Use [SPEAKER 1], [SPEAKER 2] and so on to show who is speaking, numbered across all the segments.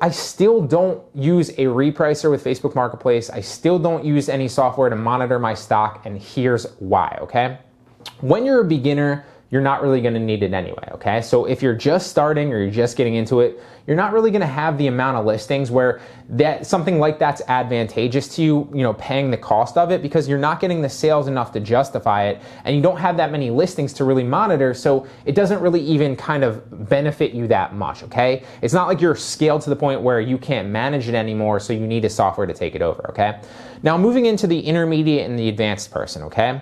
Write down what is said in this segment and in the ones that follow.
[SPEAKER 1] I still don't use a repricer with Facebook Marketplace. I still don't use any software to monitor my stock, and here's why, okay? When you're a beginner, you're not really gonna need it anyway, okay? So if you're just starting or you're just getting into it, you're not really gonna have the amount of listings where something like that's advantageous to you, paying the cost of it, because you're not getting the sales enough to justify it, and you don't have that many listings to really monitor, so it doesn't really even kind of benefit you that much, okay? It's not like you're scaled to the point where you can't manage it anymore, so you need a software to take it over, okay? Now moving into the intermediate and the advanced person, okay?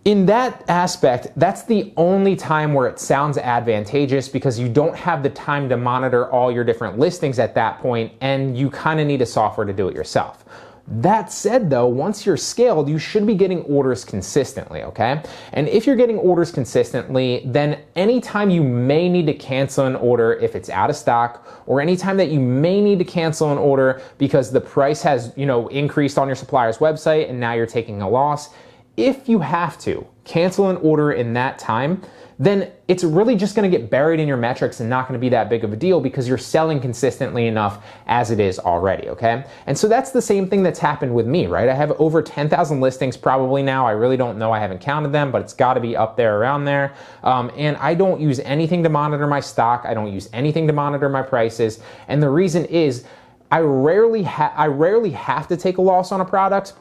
[SPEAKER 1] In that aspect, that's the only time where it sounds advantageous, because you don't have the time to monitor all your different listings at that point, and you kind of need a software to do it yourself. That said though, once you're scaled, you should be getting orders consistently, okay? And if you're getting orders consistently, then anytime you may need to cancel an order if it's out of stock, or anytime that you may need to cancel an order because the price has, increased on your supplier's website and now you're taking a loss, if you have to cancel an order in that time, then it's really just gonna get buried in your metrics and not gonna be that big of a deal, because you're selling consistently enough as it is already, okay? And so that's the same thing that's happened with me, right? I have over 10,000 listings probably now. I really don't know, I haven't counted them, but it's gotta be up there, around there. And I don't use anything to monitor my stock. I don't use anything to monitor my prices. And the reason is I rarely have to take a loss on a product.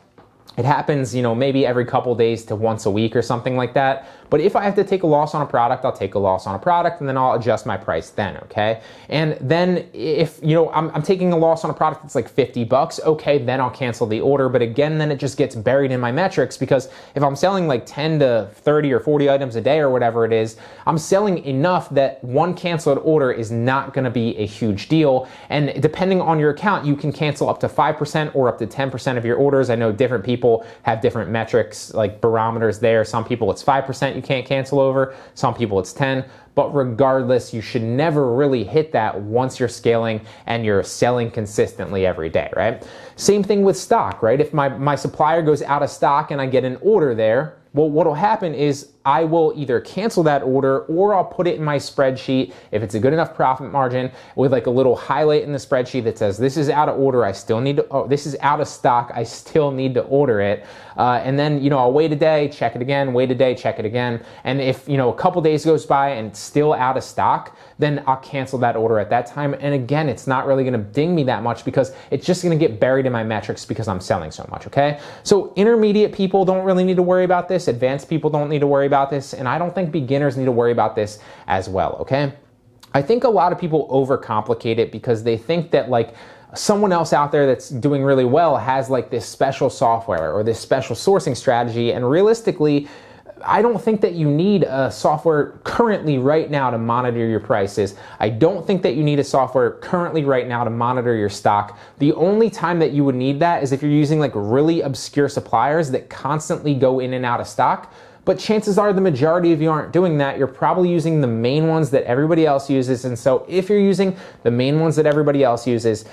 [SPEAKER 1] It happens, maybe every couple days to once a week or something like that. But if I have to take a loss on a product, I'll take a loss on a product, and then I'll adjust my price then, okay? And then if, I'm taking a loss on a product that's like $50, okay, then I'll cancel the order. But again, then it just gets buried in my metrics, because if I'm selling like 10 to 30 or 40 items a day or whatever it is, I'm selling enough that one canceled order is not gonna be a huge deal. And depending on your account, you can cancel up to 5% or up to 10% of your orders. I know different people have different metrics, like barometers there. Some people it's 5% you can't cancel over, some people it's 10, but regardless, you should never really hit that once you're scaling and you're selling consistently every day, right? Same thing with stock, right? If my supplier goes out of stock and I get an order there, well, what'll happen is I will either cancel that order, or I'll put it in my spreadsheet if it's a good enough profit margin, with like a little highlight in the spreadsheet that says this is out of order, I still need to, this is out of stock, I still need to order it. And then, I'll wait a day, check it again, wait a day, check it again. And if, a couple days goes by and it's still out of stock, then I'll cancel that order at that time. And again, it's not really gonna ding me that much, because it's just gonna get buried in my metrics because I'm selling so much, okay? So intermediate people don't really need to worry about this. Advanced people don't need to worry about this. And I don't think beginners need to worry about this as well, okay? I think a lot of people overcomplicate it, because they think that like someone else out there that's doing really well has like this special software or this special sourcing strategy. And realistically, I don't think that you need a software currently right now to monitor your prices. I don't think that you need a software currently right now to monitor your stock. The only time that you would need that is if you're using like really obscure suppliers that constantly go in and out of stock. But chances are the majority of you aren't doing that. You're probably using the main ones that everybody else uses. And so if you're using the main ones that everybody else uses,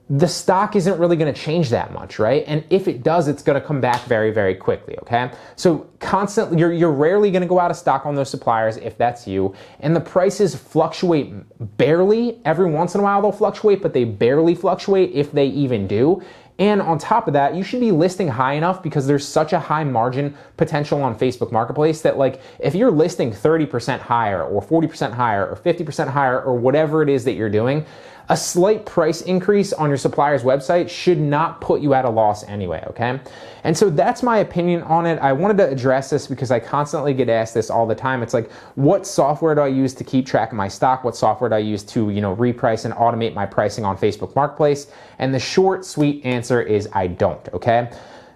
[SPEAKER 1] the stock isn't really gonna change that much, right? And if it does, it's gonna come back very, very quickly, okay? So constantly, you're rarely gonna go out of stock on those suppliers if that's you, and the prices fluctuate barely. Every once in a while they'll fluctuate, but they barely fluctuate if they even do. And on top of that, you should be listing high enough, because there's such a high margin potential on Facebook Marketplace that like if you're listing 30% higher or 40% higher or 50% higher or whatever it is that you're doing, a slight price increase on your supplier's website should not put you at a loss anyway, okay? And so that's my opinion on it. I wanted to address this because I constantly get asked this all the time. It's like, what software do I use to keep track of my stock? What software do I use to, reprice and automate my pricing on Facebook Marketplace? And the short, sweet answer is I don't, okay?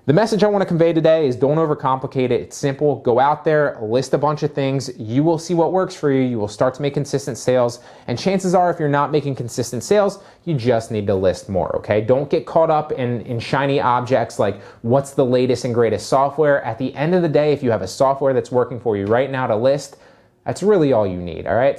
[SPEAKER 1] The message I want to convey today is don't overcomplicate it. It's simple. Go out there, list a bunch of things. You will see what works for you. You will start to make consistent sales. And chances are, if you're not making consistent sales, you just need to list more, okay? Don't get caught up in shiny objects like what's the latest and greatest software. At the end of the day, if you have a software that's working for you right now to list, that's really all you need, all right?